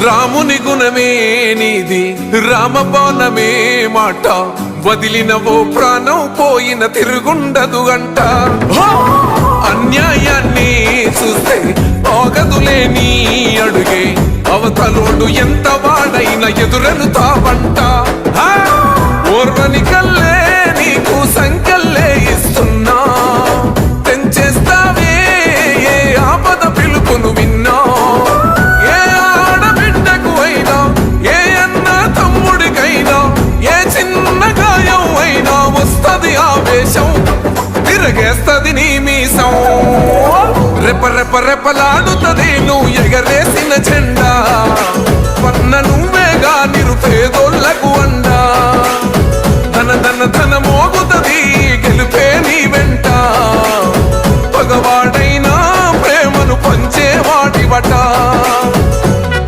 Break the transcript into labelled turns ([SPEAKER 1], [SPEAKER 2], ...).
[SPEAKER 1] రాముని గుణమే నీది రామబాణమే మాట వదిలినవో ప్రాణం పోయిన తిరుగుండదు గంట అన్యాయాన్ని చూస్తే ఆగదులే నీ అడుగే అవతలోడు ఎంత వాడైన ఎదురెలుతావంట ఓర్వని కల్లే నీకు సంకల్లే ఇస్తున్నా తెంచేస్తావే ఏ ఆపద పిలుపును విన్నా ఏ ఆడబిడ్డకు అయినా ఏ అన్న తమ్ముడికైనా ఏ చిన్న గాయం అయినా వస్తది ఆవేశం తిరగేస్తది నీ మీసం రెప రెప రెపలాడుతది నువ్వు ఎగరేసిన జెండా